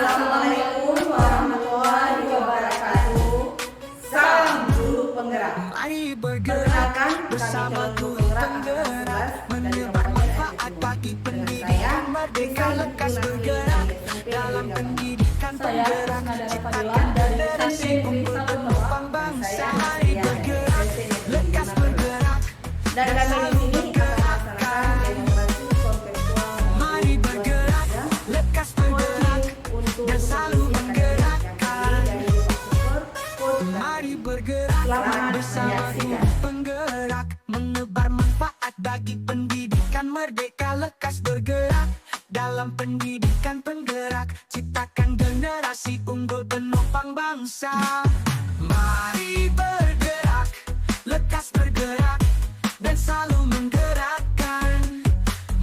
Assalamualaikum warahmatullahi wabarakatuh. Salam guru penggerak. Perkenalkan, bersama guru penggerak menyebar manfaat bagi pendidikan merdeka lekas bergerak dalam pendidikan penggerak ciptakan generasi unggul penopang bangsa. Mari bergerak, lekas bergerak dan kami di sini akan melaksanakan demonstrasi konseptual. Mari bergerak, lekas bergerak dan selalu menggerakkan. Mari bergerak bersama guru penggerak menebar manfaat bagi pendidikan merdeka lekas bergerak dalam pendidikan penggerak ciptakan generasi unggul penopang bangsa. Mari bergerak, lekas bergerak dan selalu menggerakkan.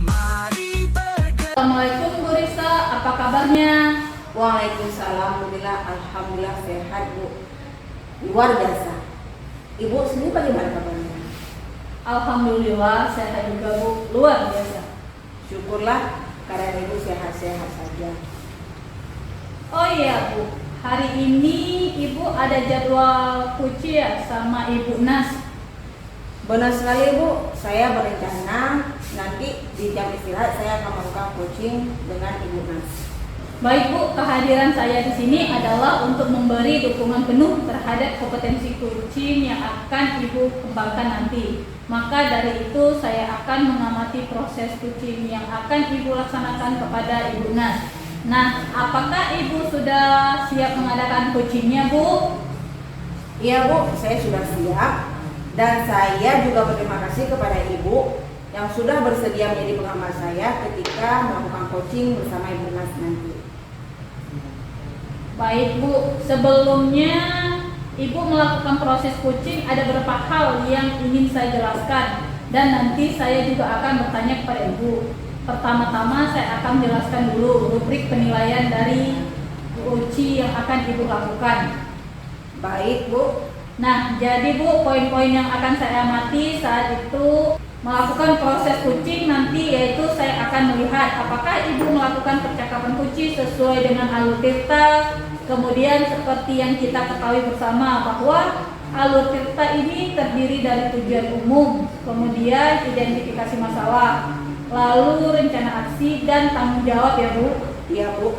Mari bergerak. Assalamualaikum Bu Risa, apa kabarnya? Waalaikumsalam, alhamdulillah sehat Bu. Luar biasa. Ibu sendiri bagaimana kabarnya? Alhamdulillah sehat juga Bu, luar biasa. Syukurlah karena ibu sehat-sehat saja. Oh iya Bu, hari ini Ibu ada jadwal kuci ya sama Ibu Nas. Benar sekali Bu, saya berencana nanti di jam istirahat saya akan melakukan coaching dengan Ibu Nas. Baik Bu, kehadiran saya di sini adalah untuk memberi dukungan penuh terhadap kompetensi coaching yang akan Ibu kembangkan nanti. Maka dari itu saya akan mengamati proses coaching yang akan Ibu laksanakan kepada Ibu Nas. Nah, apakah Ibu sudah siap mengadakan coachingnya Bu? Iya Bu, saya sudah siap dan saya juga berterima kasih kepada Ibu yang sudah bersedia menjadi pengamal saya ketika melakukan coaching bersama Ibu Nas nanti. Baik Bu, sebelumnya Ibu melakukan proses coaching ada beberapa hal yang ingin saya jelaskan dan nanti saya juga akan bertanya kepada Ibu. Pertama-tama saya akan jelaskan dulu rubrik penilaian dari coaching yang akan Ibu lakukan. Baik Bu. Nah, jadi Bu, poin-poin yang akan saya amati saat itu melakukan proses coaching nanti yaitu saya akan melihat apakah Ibu melakukan percakapan coaching sesuai dengan alur tirta. Kemudian seperti yang kita ketahui bersama bahwa alur tirta ini terdiri dari tujuan umum, kemudian identifikasi masalah, lalu rencana aksi dan tanggung jawab ya Bu. Iya Bu.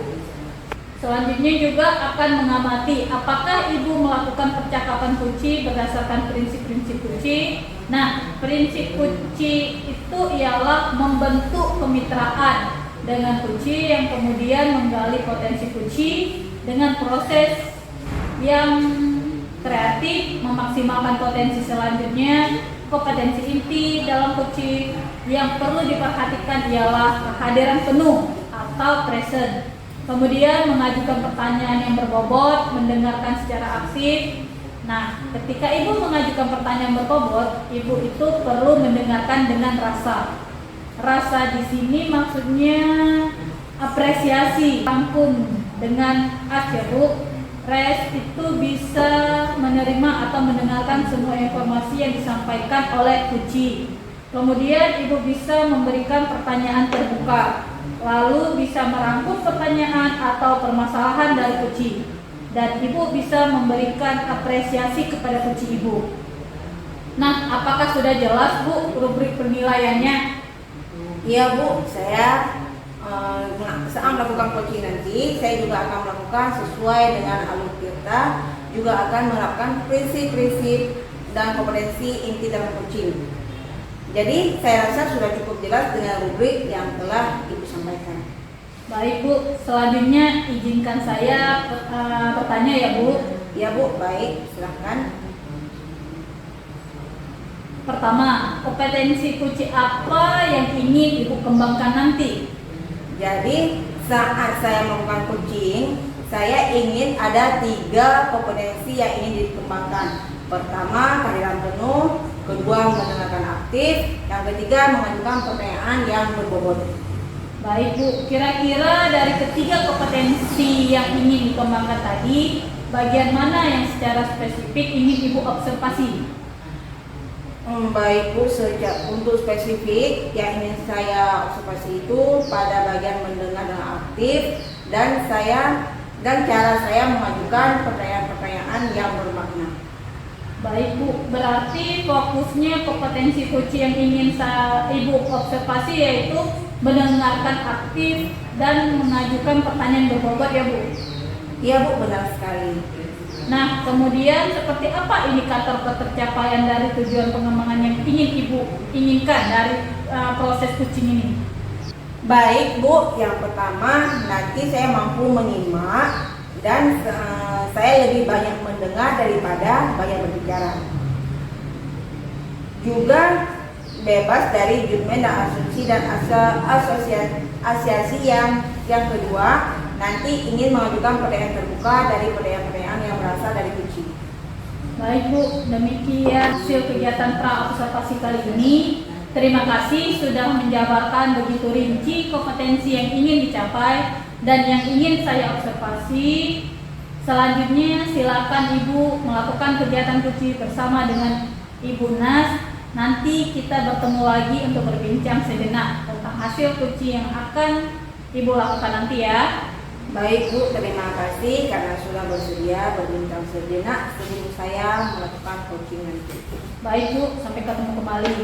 Selanjutnya juga akan mengamati apakah Ibu melakukan percakapan kunci berdasarkan prinsip-prinsip kunci. Nah, prinsip kunci itu ialah membentuk kemitraan dengan kunci yang kemudian menggali potensi kunci dengan proses yang kreatif, memaksimalkan potensi selanjutnya. Kompetensi inti dalam kunci yang perlu diperhatikan ialah kehadiran penuh atau present. Kemudian mengajukan pertanyaan yang berbobot, mendengarkan secara aktif. Nah, ketika Ibu mengajukan pertanyaan berbobot, Ibu itu perlu mendengarkan dengan rasa. Rasa di sini maksudnya apresiasi, rangkum dengan ya Bu. Res itu bisa menerima atau mendengarkan semua informasi yang disampaikan oleh kunci. Kemudian Ibu bisa memberikan pertanyaan terbuka. Lalu bisa merangkum pertanyaan atau permasalahan dari kunci. Dan Ibu bisa memberikan apresiasi kepada kunci Ibu. Nah, apakah sudah jelas Bu rubrik penilaiannya? Iya Bu, saya saat melakukan coaching nanti, saya juga akan melakukan sesuai dengan alur tirta, juga akan menerapkan prinsip-prinsip dan kompetensi inti dalam coaching. Jadi saya rasa sudah cukup jelas dengan rubrik yang telah Ibu sampaikan. Baik Bu, selanjutnya izinkan saya bertanya ya Bu. Ya Bu, baik, silahkan. Pertama, kompetensi kunci apa yang ingin Ibu kembangkan nanti? Jadi saat saya melakukan coaching, saya ingin ada 3 kompetensi yang ingin dikembangkan. Pertama, kehadiran penuh. Kedua, mendengarkan aktif. Yang ketiga, mengajukan pertanyaan yang berbobot. Baik Bu, kira-kira dari ketiga kompetensi yang ingin dikembangkan tadi, bagian mana yang secara spesifik ingin Ibu observasi? Baik Bu, untuk spesifik yang ingin saya observasi itu pada bagian mendengar dengan aktif dan cara saya mengajukan pertanyaan-pertanyaan yang bermakna. Baik Bu, berarti fokusnya kompetensi coaching yang ingin Ibu observasi yaitu mendengarkan aktif dan mengajukan pertanyaan berbobot ya Bu? Iya Bu, benar sekali. Nah, kemudian seperti apa indikator ketercapaian dari tujuan pengembangan yang ingin Ibu inginkan dari proses coaching ini? Baik Bu, yang pertama nanti saya mampu menyimak dan saya lebih banyak mendengar daripada banyak berbicara. Juga bebas dari judgement dan asumsi dan asosiasi yang kedua nanti ingin mengajukan pertanyaan terbuka dari pertanyaan-pertanyaan yang berasal dari kunci. Baik Bu, demikian hasil kegiatan pra-observasi kali ini. Terima kasih sudah menjabarkan begitu rinci kompetensi yang ingin dicapai dan yang ingin saya observasi. Selanjutnya silakan Ibu melakukan kegiatan kunci bersama dengan Ibu Nas. Nanti kita bertemu lagi untuk berbincang sejenak tentang hasil kunci yang akan Ibu lakukan nanti ya. Baik Bu, terima kasih karena sudah bersedia berbincang sejenak sebelum saya melakukan coaching nanti. Baik Bu, sampai ketemu kembali.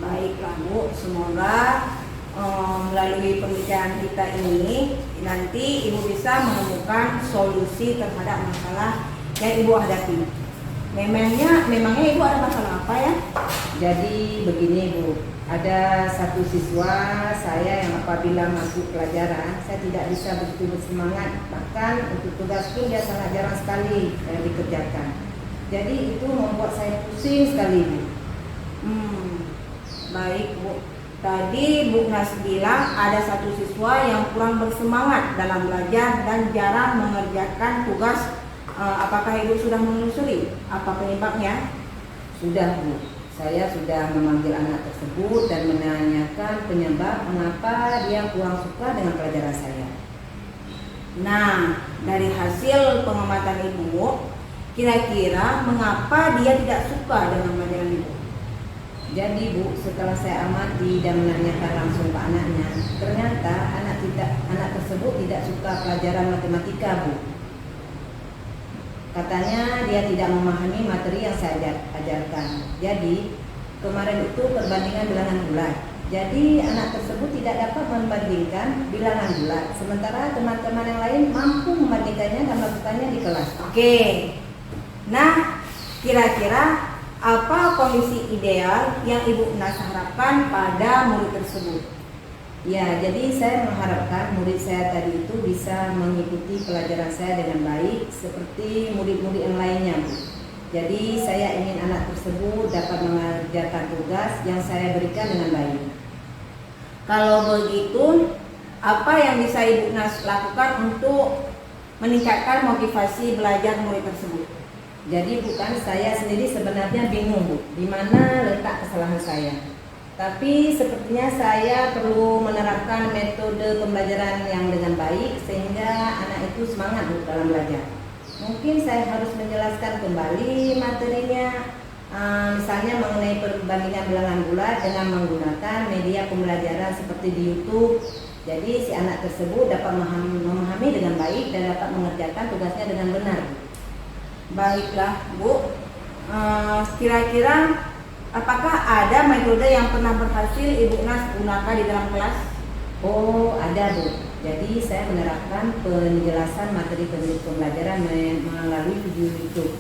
Baiklah Bu, semoga melalui pembicaraan kita ini nanti Ibu bisa menemukan solusi terhadap masalah yang Ibu hadapi. Memangnya Ibu ada masalah apa ya? Jadi begini Bu, ada satu siswa saya yang apabila masuk pelajaran saya tidak bisa begitu bersemangat, bahkan untuk tugas pun dia sangat jarang sekali dikerjakan. Jadi itu membuat saya pusing sekali Bu. Baik Bu, tadi Bu Nas bilang ada satu siswa yang kurang bersemangat dalam belajar dan jarang mengerjakan tugas. Apakah Ibu sudah menelusuri apa penyebabnya? Sudah Bu, saya sudah memanggil anak tersebut dan menanyakan penyebab mengapa dia kurang suka dengan pelajaran saya. Nah, dari hasil pengamatan Ibu, kira-kira mengapa dia tidak suka dengan pelajaran Ibu? Jadi Bu, setelah saya amati dan menanyakan langsung ke anaknya, ternyata anak tersebut tidak suka pelajaran matematika Bu. Katanya dia tidak memahami materi yang saya ajarkan. Jadi kemarin itu perbandingan bilangan bulat. Jadi anak tersebut tidak dapat membandingkan bilangan bulat, sementara teman-teman yang lain mampu membandingkannya dan melakukannya di kelas. Oke. Nah, kira-kira apa kondisi ideal yang Ibu Nas harapkan pada murid tersebut? Ya, jadi saya mengharapkan murid saya tadi itu bisa mengikuti pelajaran saya dengan baik seperti murid-murid yang lainnya Bu. Jadi saya ingin anak tersebut dapat mengerjakan tugas yang saya berikan dengan baik. Kalau begitu, apa yang bisa Ibu Nas lakukan untuk meningkatkan motivasi belajar murid tersebut? Jadi bukan saya sendiri sebenarnya bingung Bu, di mana letak kesalahan saya. Tapi sepertinya saya perlu menerapkan metode pembelajaran yang dengan baik sehingga anak itu semangat Bu dalam belajar. Mungkin saya harus menjelaskan kembali materinya, misalnya mengenai perbandingan bilangan bulat dengan menggunakan media pembelajaran seperti di YouTube. Jadi si anak tersebut dapat memahami dengan baik dan dapat mengerjakan tugasnya dengan benar. Baiklah Bu, kira-kira apakah ada metode yang pernah berhasil Ibu Nas gunakan di dalam kelas? Oh, ada Bu. Jadi saya menerapkan penjelasan materi pembelajaran melalui video YouTube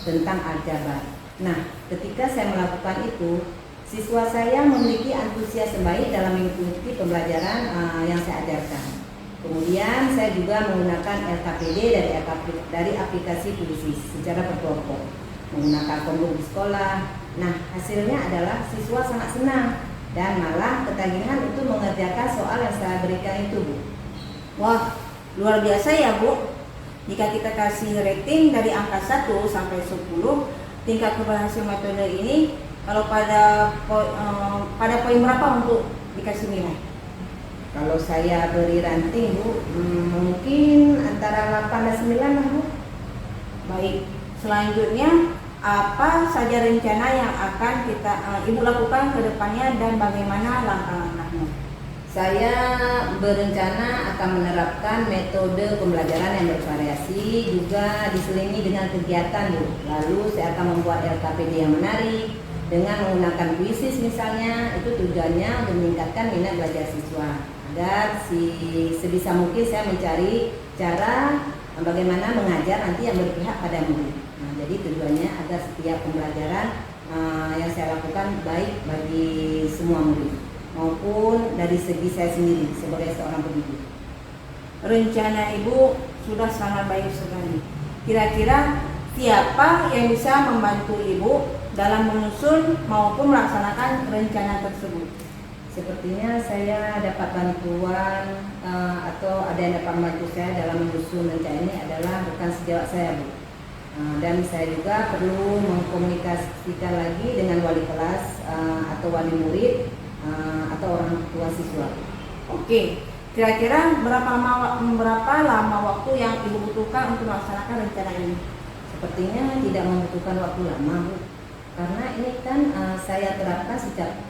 tentang aljabar. Nah, ketika saya melakukan itu, siswa saya memiliki antusias baik dalam mengikuti pembelajaran yang saya ajarkan. Kemudian saya juga menggunakan LKPD dari aplikasi puisi secara berkelompok, menggunakan kelompok di sekolah. Nah, hasilnya adalah siswa sangat senang dan malah ketagihan untuk mengerjakan soal yang saya berikan itu Bu. Wah, luar biasa ya Bu. Jika kita kasih rating dari angka 1 sampai 10, tingkat keberhasilan metode ini kalau pada poin berapa untuk dikasih nilai? Kalau saya beri ranting Bu, mungkin antara 8 dan 9 lah Bu. Baik, selanjutnya apa saja rencana yang akan Ibu lakukan ke depannya dan bagaimana langkah-langkahnya? Saya berencana akan menerapkan metode pembelajaran yang bervariasi, juga diselingi dengan kegiatan, Bu. Lalu saya akan membuat LKPD yang menarik dengan menggunakan kuisis misalnya. Itu tujuannya untuk meningkatkan minat belajar siswa, agar sebisa mungkin saya mencari cara bagaimana mengajar nanti yang berpihak pada murid. Nah, jadi tujuannya agar setiap pembelajaran yang saya lakukan baik bagi semua murid maupun dari segi saya sendiri sebagai seorang pendidik. Rencana Ibu sudah sangat baik sekali. Kira-kira siapa yang bisa membantu Ibu dalam menyusun maupun melaksanakan rencana tersebut? Sepertinya saya dapat bantuan atau ada yang dapat membantu saya dalam menyusun rencana ini adalah rekan sejawat saya, Bu. Dan saya juga perlu mengkomunikasikan lagi dengan wali kelas atau wali murid atau orang tua siswa. Oke, kira-kira berapa lama waktu yang Ibu butuhkan untuk melaksanakan rencana ini? Sepertinya tidak membutuhkan waktu lama, Bu. Karena ini kan saya terapkan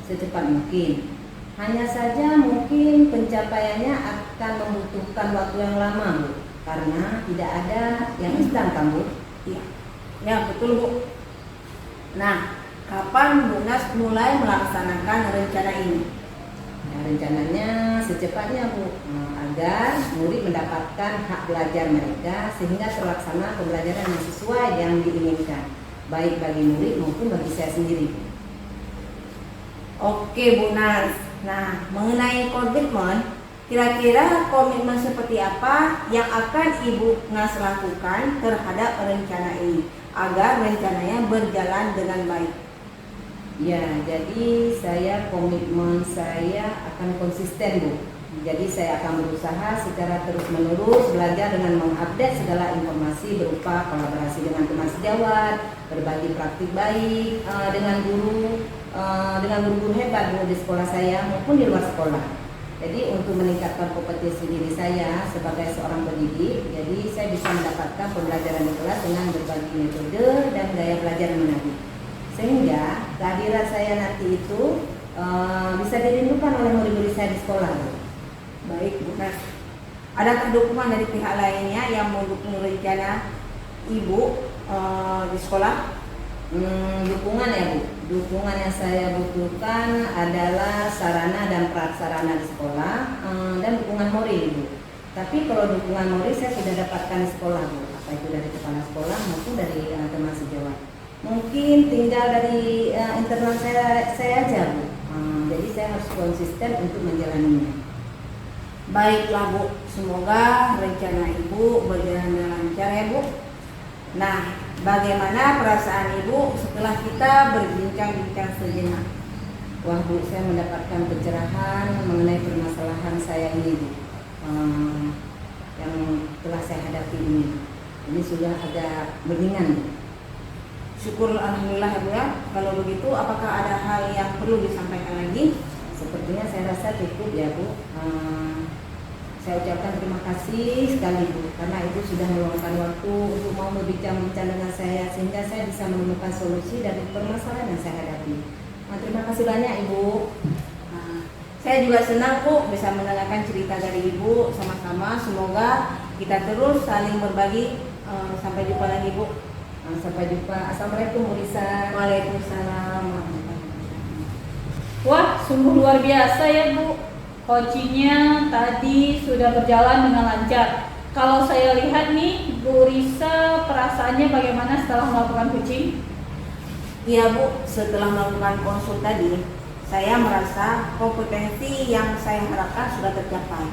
secepat mungkin. Hanya saja mungkin pencapaiannya akan membutuhkan waktu yang lama, Bu. Karena tidak ada yang instan, kan, Bu? Iya, ya betul, Bu. Nah, kapan Bu Nas mulai melaksanakan rencana ini? Nah, rencananya secepatnya, Bu, agar murid mendapatkan hak belajar mereka sehingga terlaksana pembelajaran yang sesuai yang diinginkan, baik bagi murid maupun bagi saya sendiri. Oke, Bu Nas. Nah, mengenai komitmen, kira-kira komitmen seperti apa yang akan Ibu Nas lakukan terhadap rencana ini agar rencananya berjalan dengan baik? Ya, jadi saya komitmen saya akan konsisten, Bu. Jadi saya akan berusaha secara terus-menerus belajar dengan mengupdate segala informasi berupa kolaborasi dengan teman sejawat, berbagi praktik baik dengan guru-guru hebat, Bu, di sekolah saya maupun di luar sekolah. Jadi untuk meningkatkan kompetensi diri saya sebagai seorang pendidik, jadi saya bisa mendapatkan pembelajaran di kelas dengan berbagai metode dan gaya belajar yang menarik. Sehingga kehadiran saya nanti itu bisa dirindukan oleh murid-murid saya di sekolah. Baik, Bu Nas. Adakah dukungan dari pihak lainnya yang mendukung rencana Ibu di sekolah? Dukungan ya, Bu. Dukungan yang saya butuhkan adalah sarana dan prasarana di sekolah dan dukungan moral, Bu. Tapi kalau dukungan moral saya sudah dapatkan di sekolah, Bu. Apa itu dari kepala sekolah maupun dari teman sejawat. Mungkin tinggal dari internal saya aja, Bu. Jadi saya harus konsisten untuk menjalaninya. Baiklah, Bu, semoga rencana Ibu berjalan dengan lancar ya, Bu. Nah, bagaimana perasaan Ibu setelah kita berbincang-bincang sejenak? Wah, Bu, saya mendapatkan pencerahan mengenai permasalahan saya ini, Bu, yang telah saya hadapi ini. Ini sudah agak mendingan, Bu. Syukur alhamdulillah ya, Bu ya. Kalau begitu, apakah ada hal yang perlu disampaikan lagi? Sepertinya saya rasa cukup ya, Bu. Saya ucapkan terima kasih sekali, Bu, karena Ibu sudah meluangkan waktu untuk mau berbincang-bincang dengan saya sehingga saya bisa menemukan solusi dari permasalahan yang saya hadapi. Terima kasih banyak, Ibu. Saya juga senang, Bu, bisa mendengarkan cerita dari Ibu sama-sama. Semoga kita terus saling berbagi. Sampai jumpa lagi, Bu. Sampai jumpa. Assalamualaikum, Bu Risa. Waalaikumsalam. Wah, sungguh luar biasa ya, Bu. Coachingnya tadi sudah berjalan dengan lancar. Kalau saya lihat nih, Bu Risa perasaannya bagaimana setelah melakukan coaching? Iya, Bu, setelah melakukan konsul tadi, saya merasa kompetensi yang saya harapkan sudah tercapai.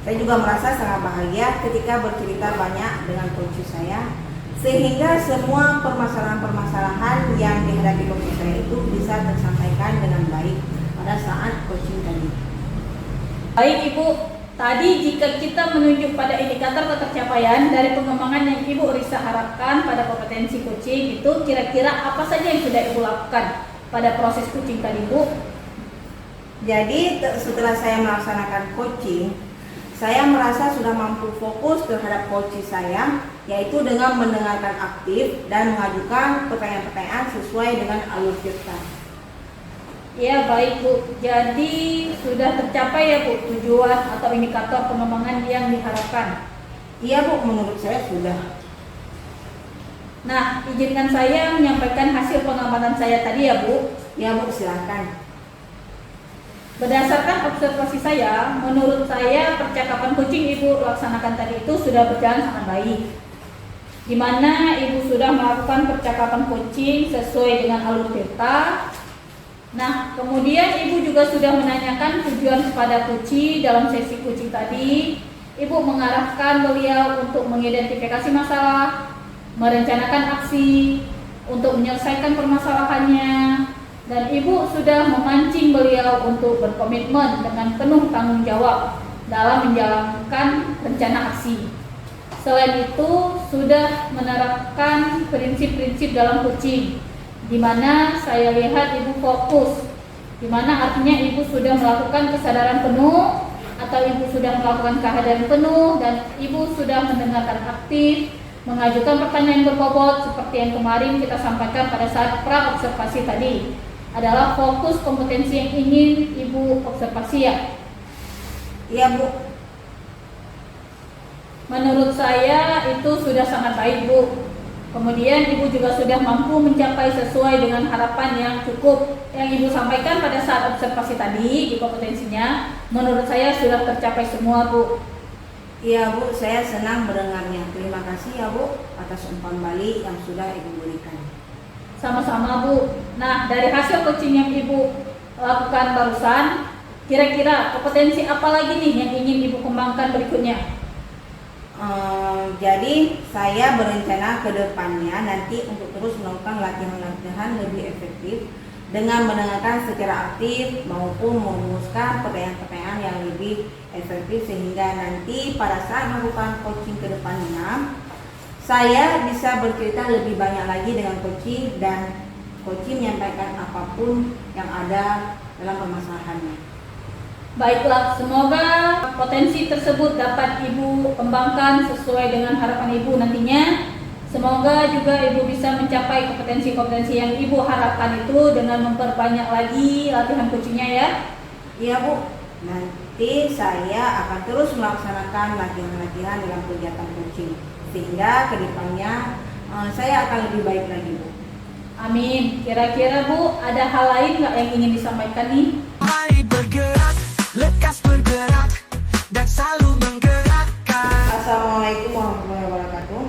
Saya juga merasa sangat bahagia ketika bercerita banyak dengan coach saya, sehingga semua permasalahan-permasalahan yang dihadapi coach saya itu bisa tersampaikan dengan baik pada saat coaching tadi. Baik, Ibu, tadi jika kita menunjuk pada indikator ketercapaian dari pengembangan yang Ibu Risa harapkan pada kompetensi coaching itu, kira-kira apa saja yang sudah Ibu lakukan pada proses coaching tadi, Bu? Jadi setelah saya melaksanakan coaching, saya merasa sudah mampu fokus terhadap coaching saya, yaitu dengan mendengarkan aktif dan mengajukan pertanyaan-pertanyaan sesuai dengan alur cerita. Ya baik Bu, jadi sudah tercapai ya Bu tujuan atau indikator pengembangan yang diharapkan. Iya Bu, menurut saya sudah. Nah, izinkan saya menyampaikan hasil pengamatan saya tadi ya Bu. Ya Bu, silakan. Berdasarkan observasi saya, menurut saya percakapan coaching Ibu laksanakan tadi itu sudah berjalan sangat baik. Di mana Ibu sudah melakukan percakapan coaching sesuai dengan alur delta. Nah, kemudian Ibu juga sudah menanyakan tujuan kepada coaching dalam sesi coaching tadi. Ibu mengarahkan beliau untuk mengidentifikasi masalah, merencanakan aksi untuk menyelesaikan permasalahannya, dan Ibu sudah memancing beliau untuk berkomitmen dengan penuh tanggung jawab dalam menjalankan rencana aksi. Selain itu, sudah menerapkan prinsip-prinsip dalam coaching, di mana saya lihat Ibu fokus, di mana artinya Ibu sudah melakukan kesadaran penuh atau Ibu sudah melakukan kehadiran penuh, dan Ibu sudah mendengarkan aktif, mengajukan pertanyaan berbobot seperti yang kemarin kita sampaikan pada saat pra observasi tadi. Adalah fokus kompetensi yang ingin Ibu observasi ya? Iya Bu. Menurut saya itu sudah sangat baik Bu. Kemudian Ibu juga sudah mampu mencapai sesuai dengan harapan yang cukup yang Ibu sampaikan pada saat observasi tadi di kompetensinya. Menurut saya sudah tercapai semua Bu. Iya Bu, saya senang mendengarnya. Terima kasih ya Bu atas umpan balik yang sudah Ibu berikan. Sama-sama Bu. Nah, dari hasil coaching yang Ibu lakukan barusan, kira-kira kompetensi apa lagi nih yang ingin Ibu kembangkan berikutnya? Jadi saya berencana ke depannya nanti untuk terus melakukan latihan-latihan lebih efektif dengan mendengarkan secara aktif maupun merumuskan pertanyaan-pertanyaan yang lebih efektif, sehingga nanti pada saat melakukan coaching ke depannya saya bisa bercerita lebih banyak lagi dengan coaching, dan coaching menyampaikan apapun yang ada dalam permasalahannya. Baiklah, semoga potensi tersebut dapat Ibu kembangkan sesuai dengan harapan Ibu nantinya. Semoga juga Ibu bisa mencapai kompetensi-kompetensi yang Ibu harapkan itu dengan memperbanyak lagi latihan coachingnya ya. Iya Bu, nanti saya akan terus melaksanakan latihan-latihan dalam kegiatan coaching, sehingga kedepannya saya akan lebih baik lagi Bu. Amin. Kira-kira Bu, ada hal lain nggak yang ingin disampaikan nih? Mari bergerak, lekas bergerak, dan selalu menggerakkan. Assalamualaikum warahmatullahi wabarakatuh.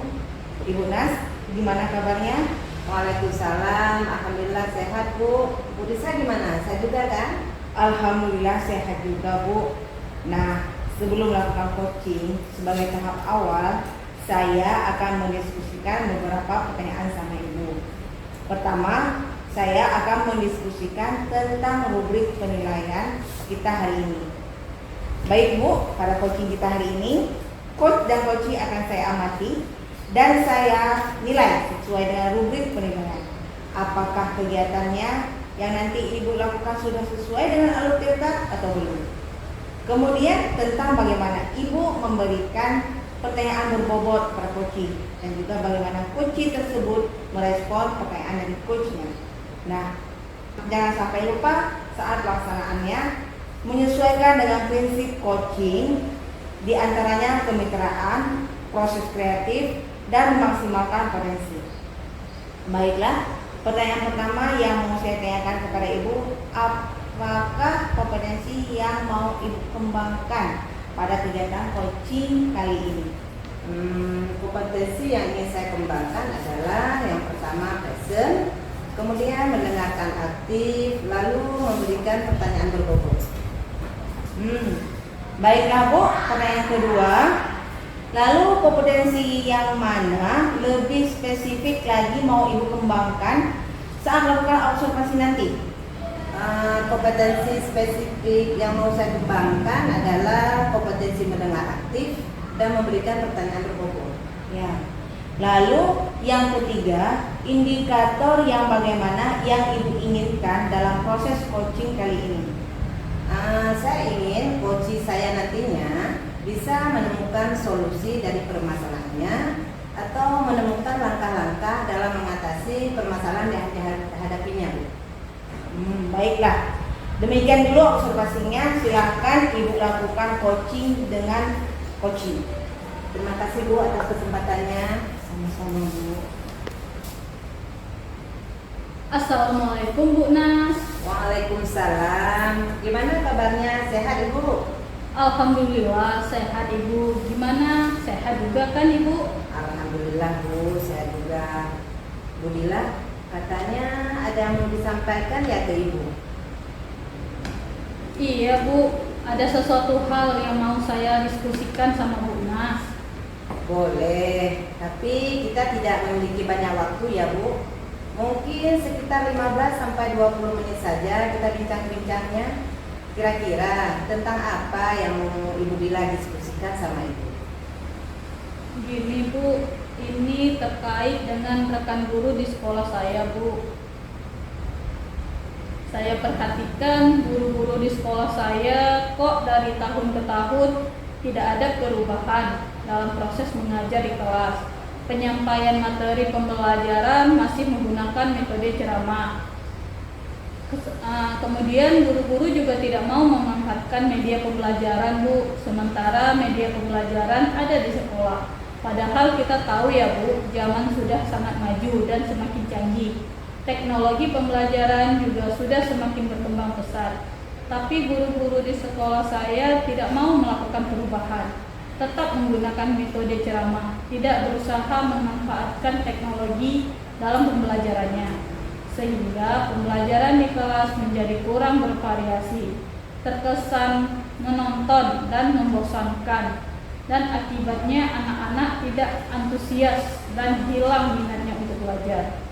Ibu Nas, gimana kabarnya? Waalaikumsalam, alhamdulillah sehat Bu. Bu Disa gimana? Sehat juga kan? Alhamdulillah sehat juga Bu. Nah, sebelum melakukan coaching sebagai tahap awal, saya akan mendiskusikan beberapa pertanyaan sama Ibu. Pertama, saya akan mendiskusikan tentang rubrik penilaian kita hari ini. Baik Bu, pada coaching kita hari ini, coach dan coaching akan saya amati dan saya nilai sesuai dengan rubrik penilaian. Apakah kegiatannya yang nanti Ibu lakukan sudah sesuai dengan alur delta atau belum. Kemudian tentang bagaimana Ibu memberikan pertanyaan berbobot pada coaching, dan juga bagaimana coaching tersebut merespon pertanyaan dari coachnya. Nah, jangan sampai lupa saat pelaksanaannya menyesuaikan dengan prinsip coaching, diantaranya kemitraan, proses kreatif, dan memaksimalkan potensi. Baiklah, pertanyaan pertama yang mau saya tanyakan kepada Ibu, apakah kompetensi yang mau Ibu kembangkan pada kegiatan coaching kali ini? Kompetensi yang ingin saya kembangkan adalah yang pertama passion, kemudian mendengarkan aktif, lalu memberikan pertanyaan berbobot. Baiklah Bu, pertanyaan kedua. Lalu kompetensi yang mana lebih spesifik lagi mau Ibu kembangkan saat melakukan observasi nanti? Kompetensi spesifik yang mau saya kembangkan adalah kompetensi mendengar aktif dan memberikan pertanyaan berbobot. Ya. Lalu yang ketiga, indikator yang bagaimana yang Ibu inginkan dalam proses coaching kali ini? Saya ingin coaching saya nantinya bisa menemukan solusi dari permasalahannya atau menemukan langkah-langkah dalam mengatasi permasalahan yang dihadapinya. Baiklah. Demikian dulu observasinya. Silakan Ibu lakukan coaching dengan coaching. Terima kasih Bu atas kesempatannya. Sama-sama Bu. Assalamualaikum Bu Nas. Waalaikumsalam. Gimana kabarnya? Sehat Ibu? Alhamdulillah sehat Ibu. Gimana? Sehat juga kan Ibu? Alhamdulillah Bu, sehat juga. Bu Dila, katanya ada yang mau disampaikan ya ke Ibu? Iya Bu, ada sesuatu hal yang mau saya diskusikan sama Bu Nas. Boleh, tapi kita tidak memiliki banyak waktu ya Bu. Mungkin sekitar 15 sampai 20 menit saja kita bincang-bincangnya. Kira-kira tentang apa yang mau Ibu Dila diskusikan sama Ibu? Gini Bu, ini terkait dengan rekan guru di sekolah saya Bu. Saya perhatikan guru-guru di sekolah saya kok dari tahun ke tahun tidak ada perubahan dalam proses mengajar di kelas. Penyampaian materi pembelajaran masih menggunakan metode ceramah. Kemudian guru-guru juga tidak mau memanfaatkan media pembelajaran Bu, sementara media pembelajaran ada di sekolah. Padahal kita tahu ya Bu, zaman sudah sangat maju dan semakin canggih. Teknologi pembelajaran juga sudah semakin berkembang pesat. Tapi guru-guru di sekolah saya tidak mau melakukan perubahan, tetap menggunakan metode ceramah, tidak berusaha memanfaatkan teknologi dalam pembelajarannya, sehingga pembelajaran di kelas menjadi kurang bervariasi, terkesan menonton dan membosankan, dan akibatnya anak-anak tidak antusias dan hilang minatnya untuk belajar.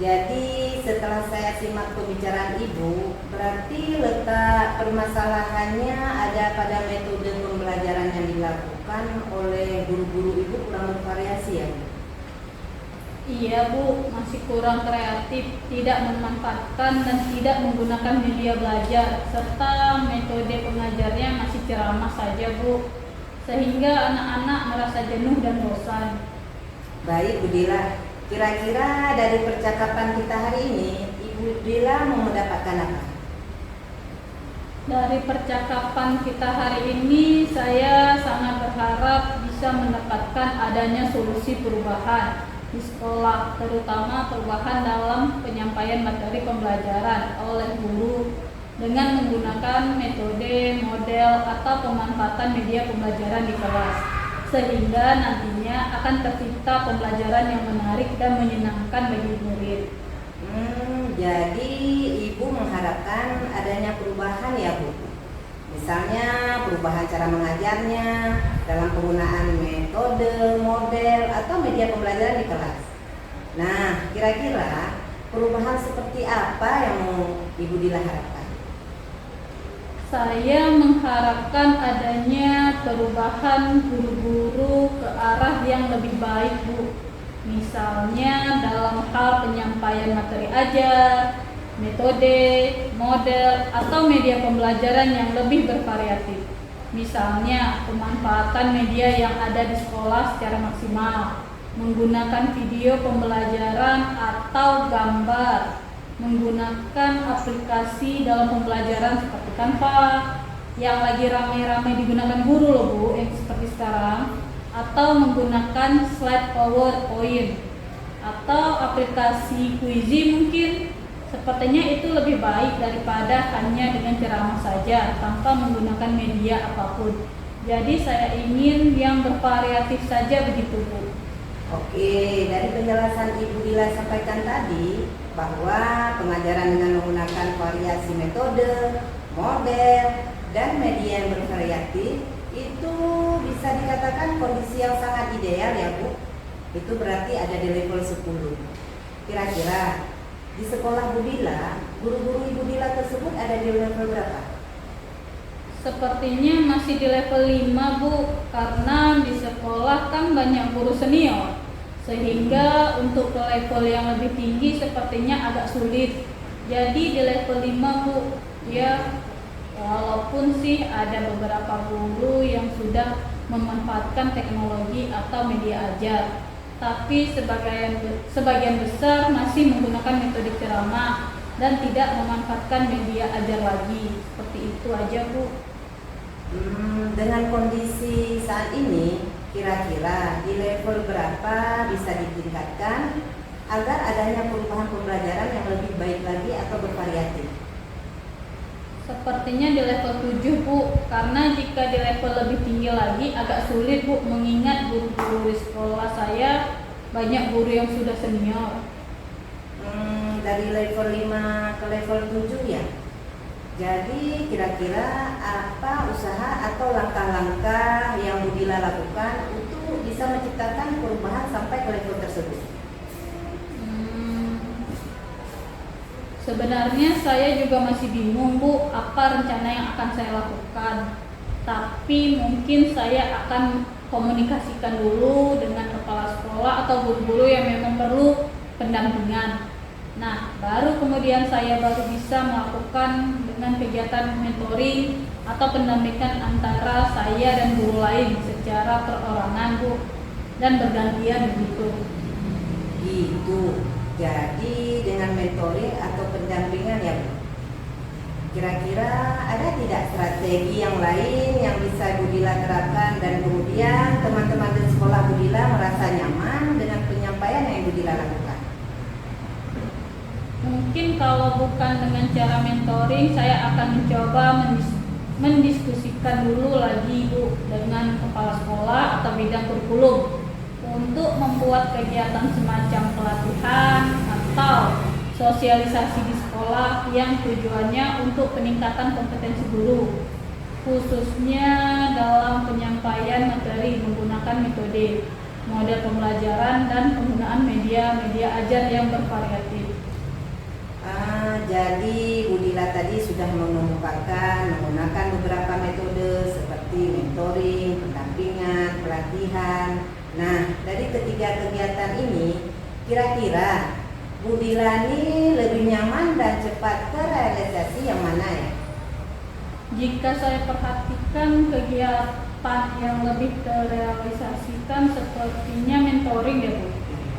Jadi setelah saya simak pembicaraan Ibu, berarti letak permasalahannya ada pada metode pembelajaran yang dilakukan oleh guru-guru Ibu kurang bervariasi ya Bu? Iya Bu, masih kurang kreatif, tidak memanfaatkan dan tidak menggunakan media belajar, serta metode pengajarnya masih ceramah saja Bu, sehingga anak-anak merasa jenuh dan bosan. Baik Bu Dila, kira-kira dari percakapan kita hari ini, Ibu Dila mau mendapatkan apa? Dari percakapan kita hari ini, saya sangat berharap bisa mendapatkan adanya solusi perubahan di sekolah, terutama perubahan dalam penyampaian materi pembelajaran oleh guru dengan menggunakan metode, model, atau pemanfaatan media pembelajaran di kelas, sehingga nantinya akan tercipta pembelajaran yang menarik dan menyenangkan bagi murid. Jadi Ibu mengharapkan adanya perubahan ya Bu? Misalnya perubahan cara mengajarnya dalam penggunaan metode, model, atau media pembelajaran di kelas. Nah, kira-kira perubahan seperti apa yang mau Ibu Dila harapkan? Saya mengharapkan adanya perubahan guru-guru ke arah yang lebih baik Bu. Misalnya dalam hal penyampaian materi ajar, metode, model, atau media pembelajaran yang lebih bervariatif. Misalnya pemanfaatan media yang ada di sekolah secara maksimal, menggunakan video pembelajaran atau gambar, menggunakan aplikasi dalam pembelajaran seperti Canva yang lagi ramai-ramai digunakan guru loh Bu, yang seperti sekarang, atau menggunakan slide PowerPoint atau aplikasi Quizy mungkin. Sepertinya itu lebih baik daripada hanya dengan ceramah saja tanpa menggunakan media apapun. Jadi saya ingin yang bervariatif saja begitu Bu. Oke, dari penjelasan Ibu Dila sampaikan tadi bahwa pengajaran dengan menggunakan variasi metode, model, dan media yang bervariatif itu bisa dikatakan kondisi yang sangat ideal ya Bu. Itu berarti ada di level 10. Kira-kira di sekolah Bu Dila, guru-guru Ibu Dila tersebut ada di level berapa? Sepertinya masih di level 5 Bu, karena di sekolah kan banyak guru senior, sehingga untuk ke level yang lebih tinggi sepertinya agak sulit. Jadi di level 5 Bu, ya walaupun sih ada beberapa guru yang sudah memanfaatkan teknologi atau media ajar, tapi sebagian besar masih menggunakan metode ceramah, dan tidak memanfaatkan media ajar lagi. Seperti itu aja Bu. Dengan kondisi saat ini, kira-kira di level berapa bisa ditingkatkan agar adanya perubahan pembelajaran yang lebih baik lagi atau bervariatif? Sepertinya di level 7 Bu, karena jika di level lebih tinggi lagi agak sulit Bu, mengingat guru-guru di sekolah saya banyak guru yang sudah senior. Dari level 5 ke level 7 ya. Jadi kira-kira apa usaha atau langkah-langkah yang Bu Dila lakukan untuk bisa menciptakan perubahan sampai ke level tersebut? Sebenarnya saya juga masih bingung Bu, apa rencana yang akan saya lakukan. Tapi mungkin saya akan komunikasikan dulu dengan kepala sekolah atau guru-guru yang memang perlu pendampingan. Nah, baru kemudian saya baru bisa melakukan dengan kegiatan mentoring atau pendampingan antara saya dan guru lain secara perorangan Bu, dan bergantian begitu. Gitu. Jadi dengan mentoring atau pendampingan ya Bu. Kira-kira ada tidak strategi yang lain yang bisa Bu Dila terapkan dan kemudian teman-teman di sekolah Bu Dila merasa nyaman dengan penyampaian yang Bu Dila lakukan? Mungkin kalau bukan dengan cara mentoring, saya akan mencoba mendiskusikan dulu lagi Bu dengan kepala sekolah atau bidang kurikulum untuk membuat kegiatan semacam pelatihan atau sosialisasi di sekolah yang tujuannya untuk peningkatan kompetensi guru, khususnya dalam penyampaian materi menggunakan metode, model pembelajaran, dan penggunaan media ajar yang bervariatif. Jadi Bu Dila tadi sudah mengemukakan menggunakan beberapa metode seperti mentoring, pendampingan, pelatihan. Nah, dari ketiga kegiatan ini, kira-kira Bu Dila ini lebih nyaman dan cepat terrealisasi yang mana ya? Jika saya perhatikan kegiatan yang lebih terrealisasikan sepertinya mentoring ya Bu.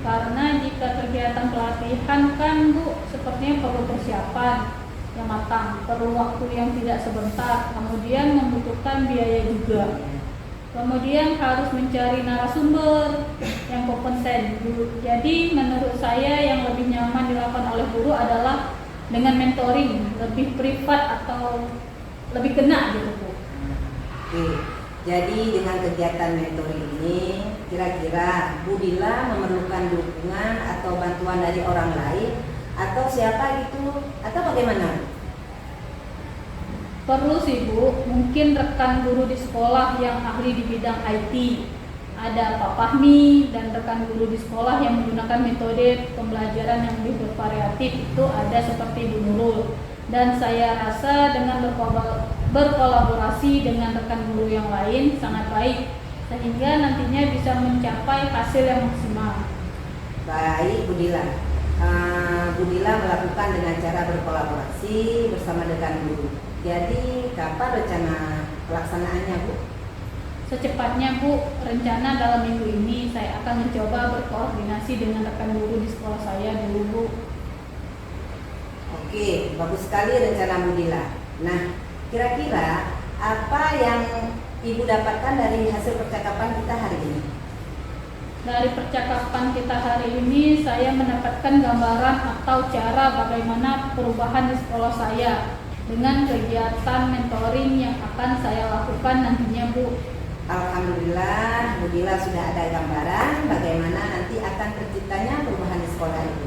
Karena jika kegiatan pelatihan kan Bu sepertinya perlu persiapan yang matang, perlu waktu yang tidak sebentar, kemudian membutuhkan biaya juga. Kemudian harus mencari narasumber yang kompeten. Jadi menurut saya yang lebih nyaman dilakukan oleh guru adalah dengan mentoring, lebih privat atau lebih kena gitu Bu. Oke. Jadi dengan kegiatan mentoring ini, kira-kira Bu Dila memerlukan dukungan atau bantuan dari orang lain atau siapa gitu atau bagaimana? Perlu sih Bu, mungkin rekan guru di sekolah yang ahli di bidang IT. Ada Pak Fahmi dan rekan guru di sekolah yang menggunakan metode pembelajaran yang lebih bervariatif, itu ada seperti Bu Nurul. Dan saya rasa dengan berkolaborasi dengan rekan guru yang lain sangat baik, sehingga nantinya bisa mencapai hasil yang maksimal. Baik Bu Dila. Bu Dila melakukan dengan cara berkolaborasi bersama dengan guru. Jadi kapan rencana pelaksanaannya Bu? Secepatnya Bu, rencana dalam minggu ini saya akan mencoba berkoordinasi dengan rekan guru di sekolah saya dulu Bu. Oke, bagus sekali rencana Bu Dila. Nah, kira-kira apa yang Ibu dapatkan dari hasil percakapan kita hari ini? Dari percakapan kita hari ini, saya mendapatkan gambaran atau cara bagaimana perubahan di sekolah saya dengan kegiatan mentoring yang akan saya lakukan nantinya Bu. Alhamdulillah, Bu Dila sudah ada gambaran bagaimana nanti akan terciptanya perubahan di sekolah Ibu.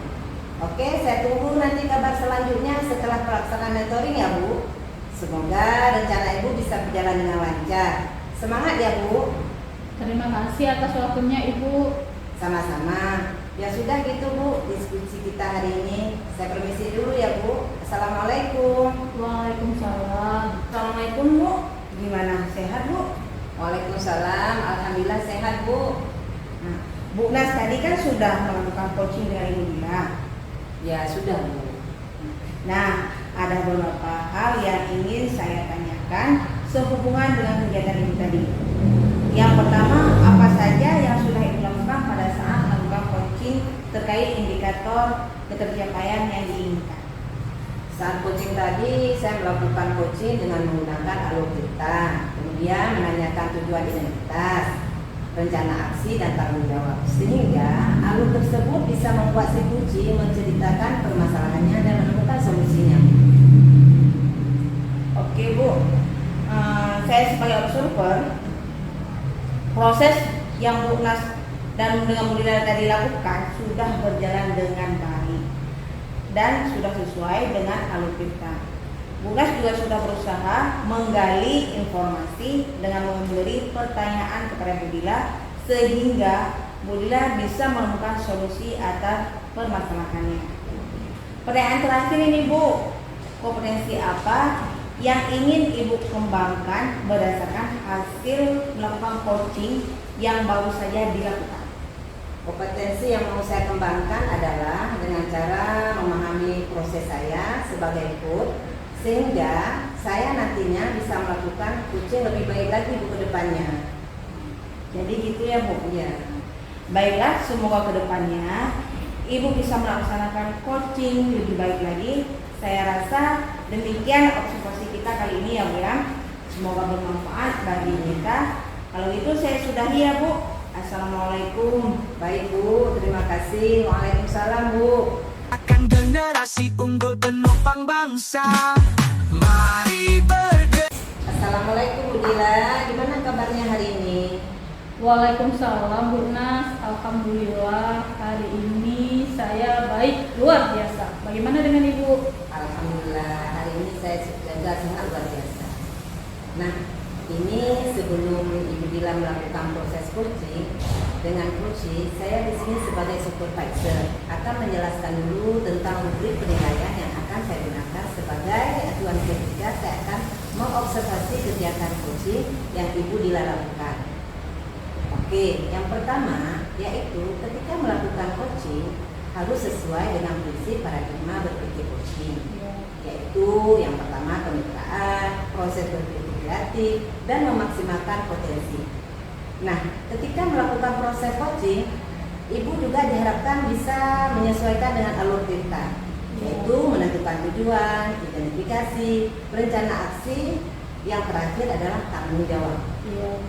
Oke, saya tunggu nanti kabar selanjutnya setelah pelaksanaan mentoring ya Bu. Semoga rencana Ibu bisa berjalan dengan lancar. Semangat ya Bu. Terima kasih atas waktunya Ibu. Sama-sama. Ya sudah gitu Bu, diskusi kita hari ini. Saya permisi dulu ya Bu. Assalamualaikum. Waalaikumsalam. Assalamualaikum Bu. Gimana, sehat Bu? Waalaikumsalam. Alhamdulillah sehat Bu. Nah, Bu Nas tadi kan sudah melakukan coaching dengan Ibu Dila. Ya sudah Bu. Nah, ada beberapa hal yang ingin saya tanyakan sehubungan dengan kegiatan Ibu tadi. Yang pertama, apa saja yang sudah Ibu lakukan pada saat melakukan coaching terkait indikator ketercapaian yang diinginkan? Saat coaching tadi saya melakukan coaching dengan menggunakan alur cerita, kemudian menanyakan tujuan identitas, rencana aksi dan tanggung jawab, sehingga alur tersebut bisa membuat si kunci menceritakan permasalahannya dan menemukan solusinya. Oke Bu, saya sebagai observer, proses yang Bu Nas dan dengan Bu Dila tadi lakukan sudah berjalan dengan baik dan sudah sesuai dengan alur cerita. Bu Nas juga sudah berusaha menggali informasi dengan memberi pertanyaan kepada Bu Dila sehingga Bu Dila bisa menemukan solusi atas permasalahannya. Pertanyaan terakhir ini Bu, kompetensi apa yang ingin Ibu kembangkan berdasarkan hasil melakukan coaching yang baru saja dilakukan? Kompetensi yang mau saya kembangkan adalah dengan cara memahami proses saya sebagai coach, sehingga saya nantinya bisa melakukan coaching lebih baik lagi Bu ke depannya. Jadi gitu ya Bu. Iya. Baiklah, semoga kedepannya Ibu bisa melaksanakan coaching lebih baik lagi. Saya rasa demikian observasi kita kali ini ya Bu ya. Semoga bermanfaat bagi kita. Kalau gitu saya sudahi ya Bu. Assalamualaikum. Baik Bu, terima kasih. Waalaikumsalam Bu. Akan generasi unggul penopang bangsa. Mari bergerak. Assalamualaikum Bu Dila, gimana kabarnya hari ini? Waalaikumsalam Bu Nas, alhamdulillah hari ini saya baik luar biasa. Bagaimana dengan Ibu? Alhamdulillah, hari ini saya juga sangat luar biasa. Nah, ini sebelum Ibu Dila melakukan proses coaching dengan coaching, saya di sini sebagai supervisor akan menjelaskan dulu tentang rubrik penilaian yang akan saya gunakan sebagai acuan ketika saya akan mengobservasi kegiatan coaching yang Ibu Dila lakukan. Oke, yang pertama yaitu ketika melakukan coaching harus sesuai dengan prinsip paradigma berpikir coaching, yaitu yang pertama kemitraan, proses berpikir kreatif, dan memaksimalkan potensi. Nah, ketika melakukan proses coaching, Ibu juga diharapkan bisa menyesuaikan dengan alur cerita, yaitu menentukan tujuan, identifikasi, rencana aksi, yang terakhir adalah tanggung jawab.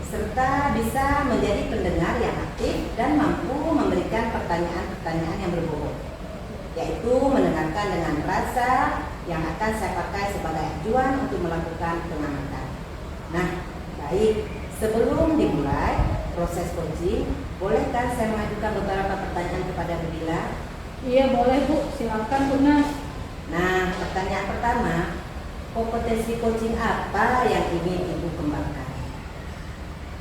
Serta bisa menjadi pendengar yang aktif dan mampu memberikan pertanyaan-pertanyaan yang berbobot, yaitu mendengarkan dengan rasa yang akan saya pakai sebagai acuan untuk melakukan pengamatan. Nah, baik, sebelum dimulai proses coaching, bolehkah saya mengajukan beberapa pertanyaan kepada Bu Dila? Iya boleh Bu, silakan Bu Nas. Nah, pertanyaan pertama, kompetensi coaching apa yang ingin Ibu kembangkan?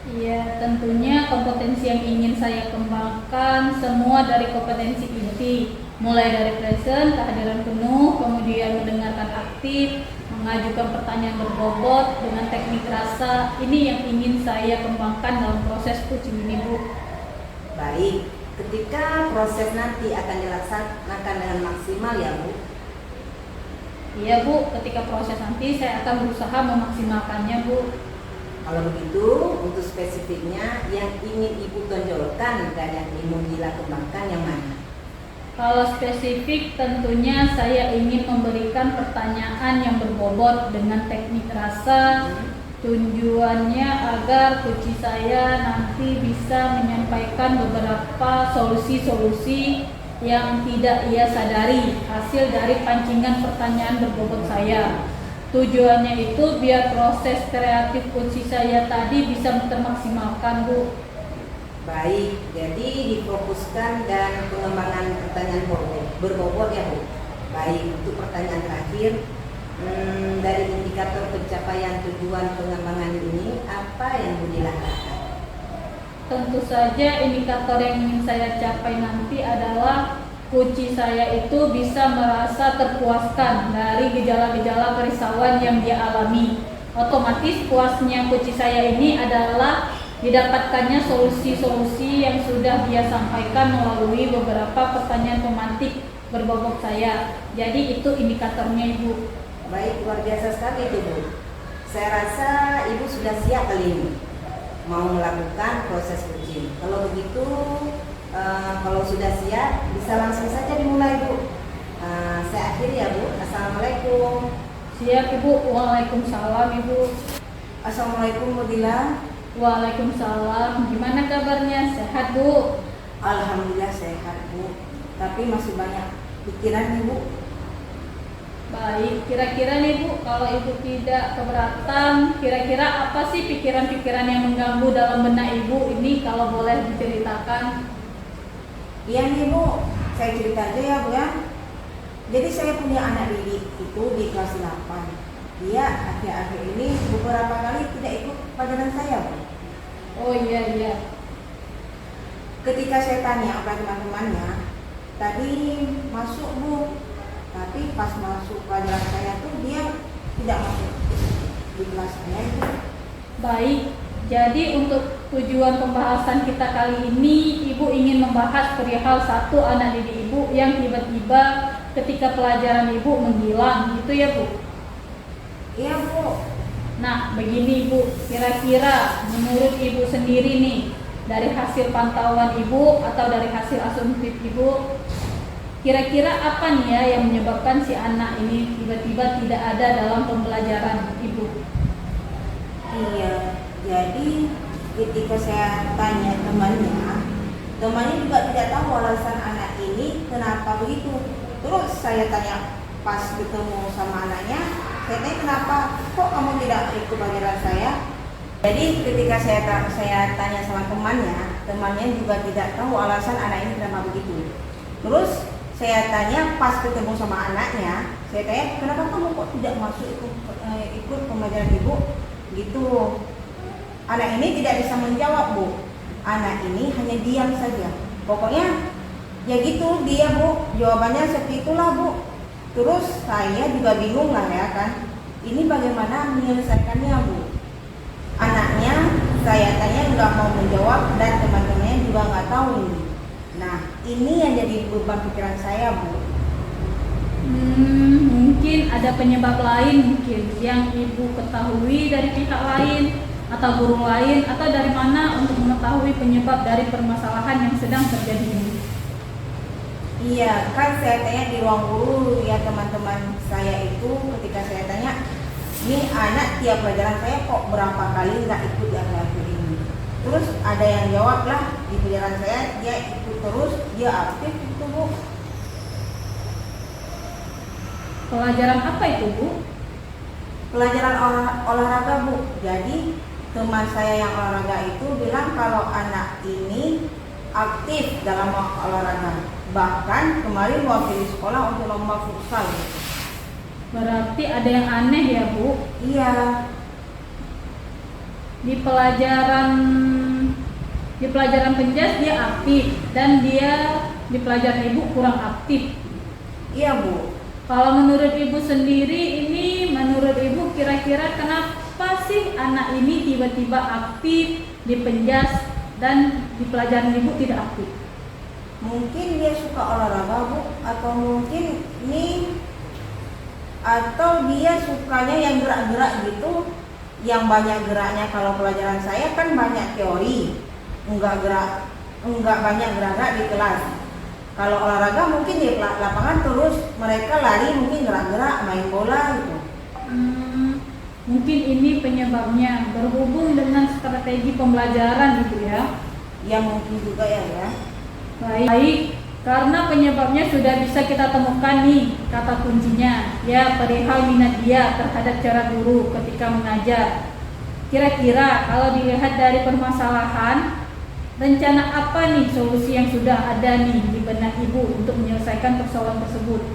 Iya, tentunya kompetensi yang ingin saya kembangkan semua dari kompetensi inti, mulai dari present, kehadiran penuh, kemudian mendengarkan aktif, mengajukan pertanyaan berbobot dengan teknik rasa. Ini yang ingin saya kembangkan dalam proses coaching ini Bu. Baik, ketika proses nanti akan dilaksanakan dengan maksimal ya Bu? Iya Bu, ketika proses nanti saya akan berusaha memaksimalkannya Bu. Kalau begitu, untuk spesifiknya yang ingin Ibu tonjolkan dan yang ingin Dila kembangkan yang mana? Kalau spesifik tentunya saya ingin memberikan pertanyaan yang berbobot dengan teknik rasa. Tujuannya agar coach saya nanti bisa menyampaikan beberapa solusi-solusi yang tidak ia sadari hasil dari pancingan pertanyaan berbobot saya. Tujuannya itu biar proses kreatif coach saya tadi bisa termaksimalkan Bu. Baik, jadi difokuskan dan pengembangan pertanyaan berbobot ya Bu. Baik, untuk pertanyaan terakhir, dari indikator pencapaian tujuan pengembangan ini apa yang Bu Dila harapkan? Tentu saja indikator yang ingin saya capai nanti adalah coach saya itu bisa merasa terpuaskan dari gejala-gejala kerisauan yang dia alami. Otomatis puasnya coach saya ini adalah didapatkannya solusi-solusi yang sudah dia sampaikan melalui beberapa pertanyaan pemantik berbobot saya. Jadi itu indikatornya Ibu. Baik, luar biasa sekali itu Bu. Saya rasa Ibu sudah siap kali ini mau melakukan proses coaching. Kalau begitu, kalau sudah siap bisa langsung saja dimulai Bu. Saya akhiri ya Bu. Assalamualaikum. Siap Ibu. Waalaikumsalam Ibu. Assalamualaikum Budila. Waalaikumsalam. Gimana kabarnya? Sehat Bu? Alhamdulillah sehat Bu. Tapi masih banyak pikiran nih Bu. Baik, kira-kira nih Bu, kalau Ibu tidak keberatan, kira-kira apa sih pikiran-pikiran yang mengganggu dalam benak Ibu ini kalau boleh diceritakan? Iya nih Bu, saya cerita aja ya Bu ya. Jadi saya punya anak didik itu di kelas 8. Dia akhir-akhir ini beberapa kali tidak ikut pelajaran saya Bu. Oh iya. Ketika saya tanya kepada teman-temannya, tadi masuk Bu, tapi pas masuk pelajaran saya tuh dia tidak masuk di kelas saya itu. Baik, jadi untuk tujuan pembahasan kita kali ini, Ibu ingin membahas perihal satu anak didik Ibu yang tiba-tiba ketika pelajaran Ibu menghilang, gitu ya Bu? Iya Bu. Nah, begini Bu, kira-kira menurut Ibu sendiri nih, dari hasil pantauan Ibu atau dari hasil asumtif Ibu, kira-kira apa nih ya yang menyebabkan si anak ini tiba-tiba tidak ada dalam pembelajaran Ibu? Iya, jadi ketika saya tanya temannya juga tidak tahu alasan anak ini kenapa begitu. Terus saya tanya pas ketemu sama anaknya, saya tanya kenapa kok kamu tidak ikut pelajaran saya? Jadi ketika saya tanya sama temannya juga tidak tahu alasan anak ini kenapa begitu. Terus saya tanya pas ketemu sama anaknya, saya tanya kenapa kamu kok tidak masuk ikut pembelajaran Ibu? Gitu. Anak ini tidak bisa menjawab Bu. Anak ini hanya diam saja. Pokoknya ya gitu dia Bu. Jawabannya seperti itulah Bu. Terus saya juga bingung lah ya kan. Ini bagaimana menyelesaikannya Bu? Anaknya saya tanya nggak mau menjawab dan teman-temannya juga nggak tahu ini. Nah, ini yang jadi beban pikiran saya Bu. Mungkin ada penyebab lain mungkin yang Ibu ketahui dari pihak lain atau guru lain atau dari mana untuk mengetahui penyebab dari permasalahan yang sedang terjadi ini. Iya, kan saya tanya di ruang guru ya teman-teman saya itu ketika saya tanya, ini anak tiap pelajaran saya kok berapa kali nggak ikut di akhir-akhir ini. Terus ada yang jawab lah di pelajaran saya dia ikut terus, dia aktif itu Bu. Pelajaran apa itu Bu? Pelajaran olahraga Bu. Jadi teman saya yang olahraga itu bilang kalau anak ini aktif dalam olahraga. Bahkan kemarin mewakili sekolah untuk lomba futsal. Berarti ada yang aneh ya Bu? Iya. Di pelajaran penjas dia aktif dan dia di pelajaran Ibu kurang aktif. Iya Bu. Kalau menurut Ibu sendiri ini, menurut Ibu kira-kira kenapa sih anak ini tiba-tiba aktif di penjas dan di pelajaran Ibu tidak aktif? Mungkin dia suka olahraga Bu, atau mungkin atau dia sukanya yang gerak-gerak gitu, yang banyak geraknya. Kalau pelajaran saya kan banyak teori, enggak banyak gerak-gerak di kelas. Kalau olahraga mungkin di lapangan terus mereka lari, mungkin gerak-gerak main bola gitu. Mungkin ini penyebabnya berhubung dengan strategi pembelajaran gitu ya. Ya mungkin juga ya. Baik, karena penyebabnya sudah bisa kita temukan nih kata kuncinya, ya perihal minat dia terhadap cara guru ketika mengajar. Kira-kira kalau dilihat dari permasalahan, rencana apa nih solusi yang sudah ada nih di benak Ibu untuk menyelesaikan persoalan tersebut?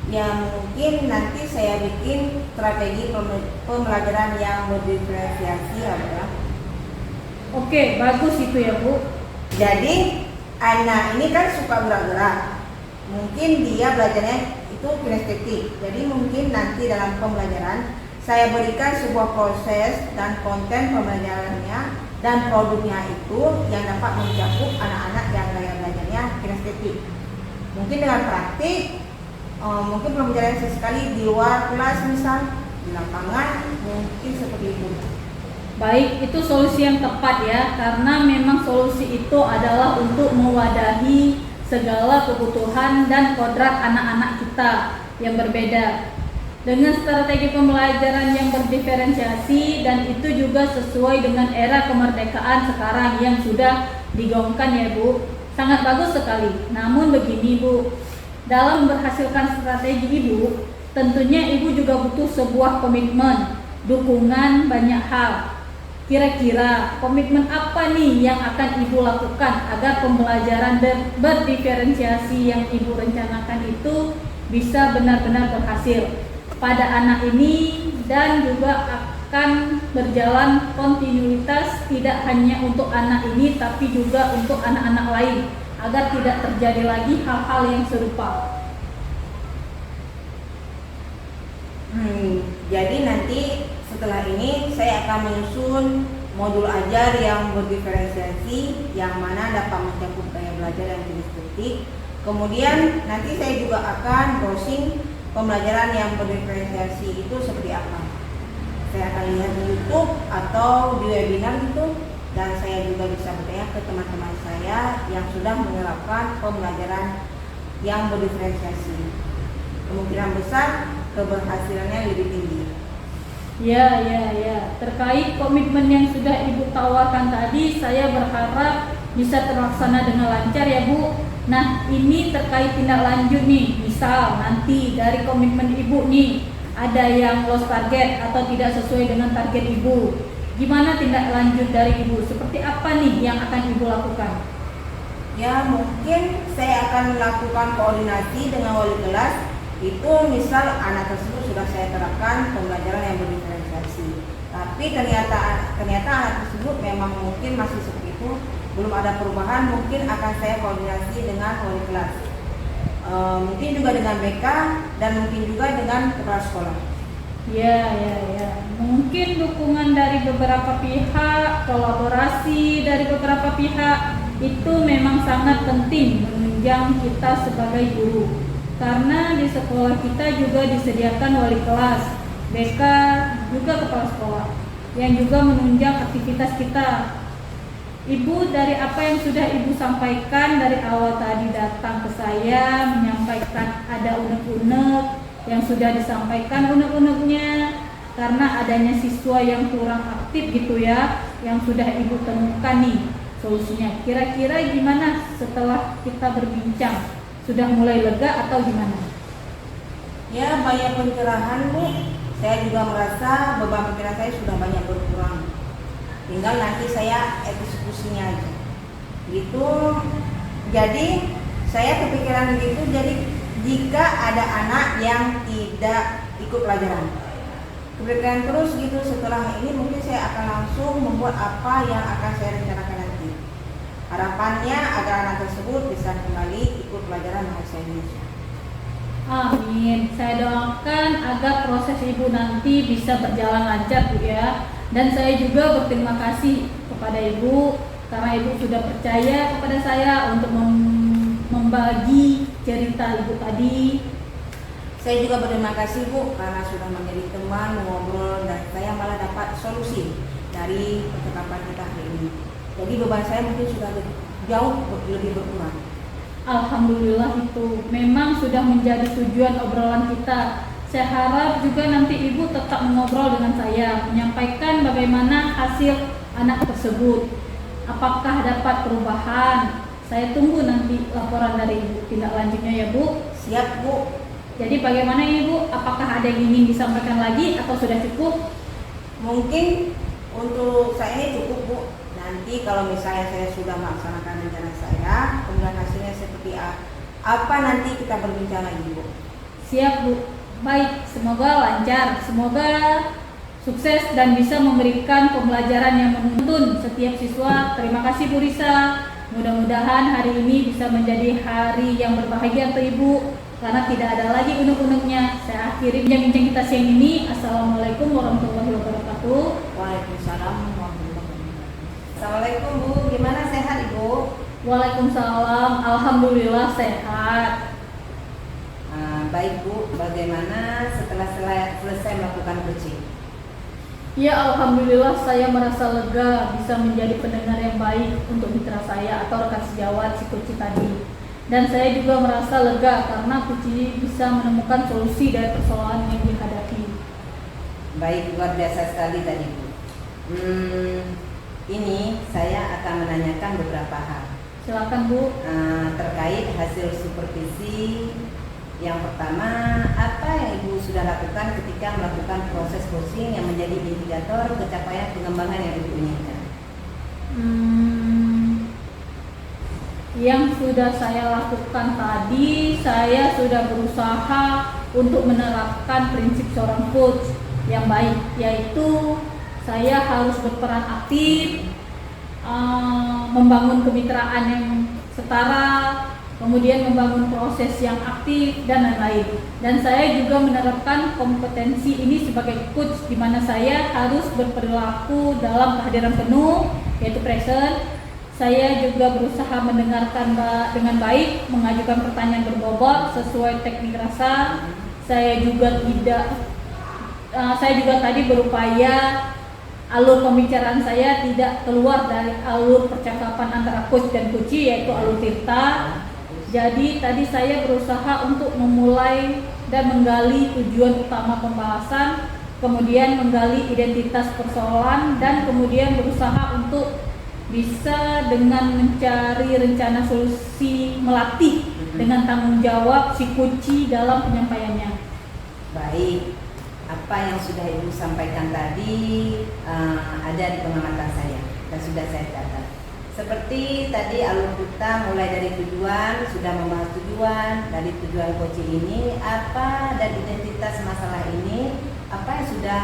Ya mungkin nanti saya bikin strategi pembelajaran yang berdiferensiasi ya. Oke, bagus itu ya Bu. Jadi anak ini kan suka gerak-gerak, mungkin dia belajarnya itu kinestetik. Jadi mungkin nanti dalam pembelajaran saya berikan sebuah proses dan konten pembelajarannya dan produknya itu yang dapat mencakup anak-anak yang gaya belajarnya kinestetik. Mungkin dengan praktik, mungkin pembelajaran sesekali di luar kelas misal, di lapangan, mungkin seperti itu. Baik, itu solusi yang tepat ya, karena memang solusi itu adalah untuk mewadahi segala kebutuhan dan kodrat anak-anak kita yang berbeda dengan strategi pembelajaran yang berdiferensiasi, dan itu juga sesuai dengan era kemerdekaan sekarang yang sudah digaungkan ya Bu. Sangat bagus sekali. Namun begini Bu, dalam berhasilkan strategi Ibu, tentunya Ibu juga butuh sebuah komitmen, dukungan banyak hal. Kira-kira komitmen apa nih yang akan Ibu lakukan agar pembelajaran berdiferensiasi yang Ibu rencanakan itu bisa benar-benar berhasil pada anak ini, dan juga akan berjalan kontinuitas tidak hanya untuk anak ini tapi juga untuk anak-anak lain agar tidak terjadi lagi hal-hal yang serupa. Jadi nanti setelah ini saya akan menyusun modul ajar yang berdiferensiasi yang mana dapat mencakup gaya belajar yang jenis kritik. Kemudian nanti saya juga akan browsing pembelajaran yang berdiferensiasi itu seperti apa. Saya akan lihat di YouTube atau di webinar itu, dan saya juga bisa bertanya ke teman-teman saya yang sudah menerapkan pembelajaran yang berdiferensiasi. Kemungkinan besar keberhasilannya lebih tinggi. Ya. Terkait komitmen yang sudah Ibu tawarkan tadi, saya berharap bisa terlaksana dengan lancar ya Bu. Nah, ini terkait tindak lanjut nih. Misal nanti dari komitmen Ibu nih ada yang lost target atau tidak sesuai dengan target Ibu. Gimana tindak lanjut dari Ibu? Seperti apa nih yang akan Ibu lakukan? Ya, mungkin saya akan melakukan koordinasi dengan wali kelas. Itu misal anak tersebut sudah saya terapkan pembelajaran yang berdiferensiasi, tapi ternyata anak tersebut memang mungkin masih seperti itu, belum ada perubahan, mungkin akan saya koordinasi dengan wali kelas, mungkin juga dengan BK, dan mungkin juga dengan kepala sekolah. Ya. Mungkin dukungan dari beberapa pihak, kolaborasi dari beberapa pihak itu memang sangat penting menunjang kita sebagai guru. Karena di sekolah kita juga disediakan wali kelas, BK, juga kepala sekolah yang juga menunjang aktivitas kita. Ibu, dari apa yang sudah Ibu sampaikan dari awal tadi datang ke saya menyampaikan ada unek-unek yang sudah disampaikan unek-uneknya karena adanya siswa yang kurang aktif gitu ya, yang sudah Ibu temukan nih solusinya. Kira-kira gimana setelah kita berbincang? Sudah mulai lega atau gimana? Ya, banyak pencerahan Bu. Saya juga merasa beban pikiran saya sudah banyak berkurang. Tinggal nanti saya eksekusinya aja. Gitu. Jadi saya kepikiran gitu. Jadi jika ada anak yang tidak ikut pelajaran, kepikiran terus gitu. Setelah ini mungkin saya akan langsung membuat apa yang akan saya rencanakan nanti. Harapannya agar anak tersebut bisa kembali ikut pelajaran bahasa Indonesia. Amin. Saya doakan agar proses Ibu nanti bisa berjalan lancar Bu ya. Dan saya juga berterima kasih kepada Ibu karena Ibu sudah percaya kepada saya untuk membagi cerita Ibu tadi. Saya juga berterima kasih Bu karena sudah menjadi teman mengobrol, dan saya malah dapat solusi dari percakapan kita hari ini. Jadi beban saya mungkin sudah jauh lebih berkurang. Alhamdulillah, itu memang sudah menjadi tujuan obrolan kita. Saya harap juga nanti Ibu tetap mengobrol dengan saya, menyampaikan bagaimana hasil anak tersebut. Apakah dapat perubahan? Saya tunggu nanti laporan dari Ibu tindak lanjutnya ya Bu. Siap Bu. Jadi bagaimana Ibu? Apakah ada yang ingin disampaikan lagi atau sudah cukup? Mungkin untuk saya ini cukup Bu. Nanti kalau misalnya saya sudah melaksanakan rencana saya, kemudian hasilnya seperti apa, nanti kita berbincang lagi Bu. Siap Bu. Baik, semoga lancar, semoga sukses dan bisa memberikan pembelajaran yang menuntun setiap siswa. Terima kasih Bu Risa. Mudah-mudahan hari ini bisa menjadi hari yang berbahagia untuk Ibu, karena tidak ada lagi unek-uneknya. Saya akhiri bincang-bincang kita siang ini. Assalamualaikum warahmatullahi wabarakatuh. Waalaikumsalam warahmatullahi wabarakatuh. Assalamualaikum Bu, gimana sehat Ibu? Waalaikumsalam, alhamdulillah sehat. Baik Bu, bagaimana setelah selesai melakukan coaching? Ya, alhamdulillah saya merasa lega bisa menjadi pendengar yang baik untuk mitra saya atau rekan sejawat si coach tadi. Dan saya juga merasa lega karena Puci bisa menemukan solusi dari persoalan yang dihadapi. Baik, luar biasa sekali tadi Bu. Ini saya akan menanyakan beberapa hal. Silakan Bu. Terkait hasil supervisi. Yang pertama, apa yang Ibu sudah lakukan ketika melakukan proses coaching yang menjadi indikator pencapaian pengembangan yang Ibu inginkan? Yang sudah saya lakukan tadi, saya sudah berusaha untuk menerapkan prinsip seorang coach yang baik, yaitu saya harus berperan aktif, membangun kemitraan yang setara, kemudian membangun proses yang aktif dan lain-lain. Dan saya juga menerapkan kompetensi ini sebagai coach, di mana saya harus berperilaku dalam kehadiran penuh, yaitu present. Saya juga berusaha mendengarkan dengan baik, mengajukan pertanyaan berbobot sesuai teknik rasa. Saya juga tadi berupaya alur pembicaraan saya tidak keluar dari alur percakapan antara coach dan coachee, yaitu alur tirta. Jadi tadi saya berusaha untuk memulai dan menggali tujuan utama pembahasan, kemudian menggali identitas persoalan, dan kemudian berusaha untuk bisa dengan mencari rencana solusi, melatih dengan tanggung jawab si coachee dalam penyampaiannya. Baik, apa yang sudah Ibu sampaikan tadi ada di pengamatan saya dan sudah saya catat. Seperti tadi alur kita mulai dari tujuan, sudah membahas tujuan, dari tujuan coaching ini apa dan identitas masalah ini, apa yang sudah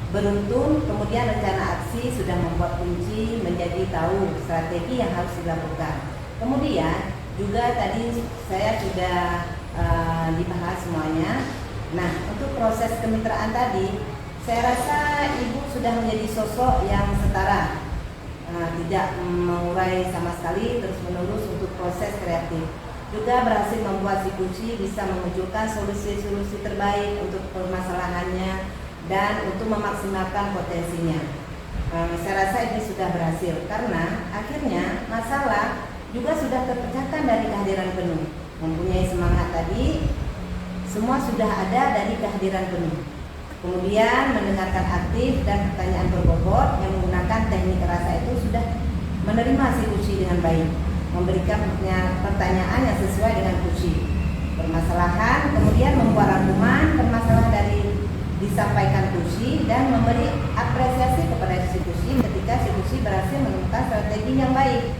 beruntun, kemudian rencana aksi sudah membuat kunci menjadi tahu strategi yang harus dilakukan. Kemudian juga tadi saya sudah dibahas semuanya. Nah, untuk proses kemitraan tadi, saya rasa Ibu sudah menjadi sosok yang setara, tidak mengurai sama sekali, terus menerus untuk proses kreatif. Juga berhasil membuat si kunci bisa memunculkan solusi-solusi terbaik untuk permasalahannya dan untuk memaksimalkan potensinya. Saya rasa ini sudah berhasil karena akhirnya masalah juga sudah terpecahkan dari kehadiran penuh. Mempunyai semangat tadi, semua sudah ada dari kehadiran penuh. Kemudian mendengarkan aktif dan pertanyaan berbobot yang menggunakan teknik rasa itu sudah menerima si kunci dengan baik, memberikan pertanyaan yang sesuai dengan kunci permasalahan, kemudian membuat rangkuman permasalahan dari disampaikan kunci dan memberi apresiasi kepada si kunci ketika si kunci berhasil menemukan strategi yang baik.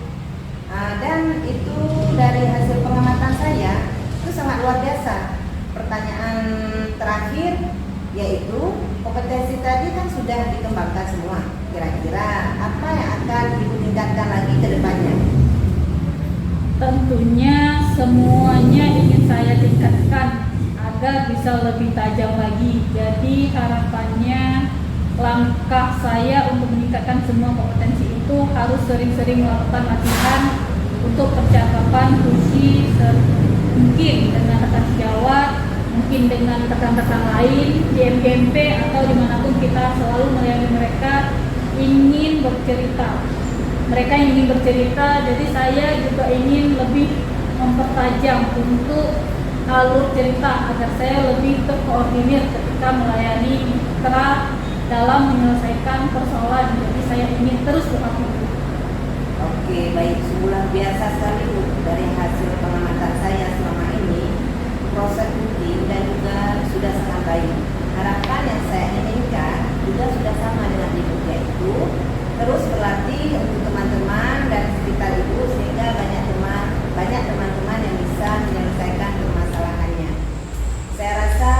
Dan itu dari hasil pengamatan saya itu sangat luar biasa. Pertanyaan terakhir yaitu kompetensi tadi kan sudah dikembangkan semua. Kira-kira apa yang akan Ibu tingkatkan lagi ke depannya? Tentunya semuanya ingin saya tingkatkan agar bisa lebih tajam lagi. Jadi harapannya langkah saya untuk meningkatkan semua kompetensi itu harus sering-sering melakukan latihan untuk percakapan kunci, mungkin dengan rekan sejawat, mungkin dengan rekan-rekan lain di MGMP atau dimanapun kita selalu melayani mereka ingin bercerita. Mereka ingin bercerita, jadi saya juga ingin lebih mempertajam untuk alur cerita agar saya lebih terkoordinir ketika melayani mitra dalam menyelesaikan persoalan. Jadi saya ingin terus berlatih. Oke, baik, luar biasa sekali Bu. Dari hasil pengamatan saya selama ini, proses coaching dan juga sudah sangat baik. Harapan yang saya inginkan juga sudah sama dengan Ibu, yaitu terus berlatih untuk teman-teman dan sekitar Ibu sehingga banyak teman-teman yang bisa menyelesaikan permasalahannya. Saya rasa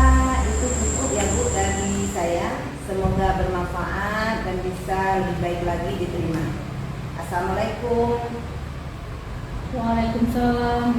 itu cukup ya Bu dari saya. Semoga bermanfaat dan bisa lebih baik lagi diterima. Assalamualaikum. Waalaikumsalam.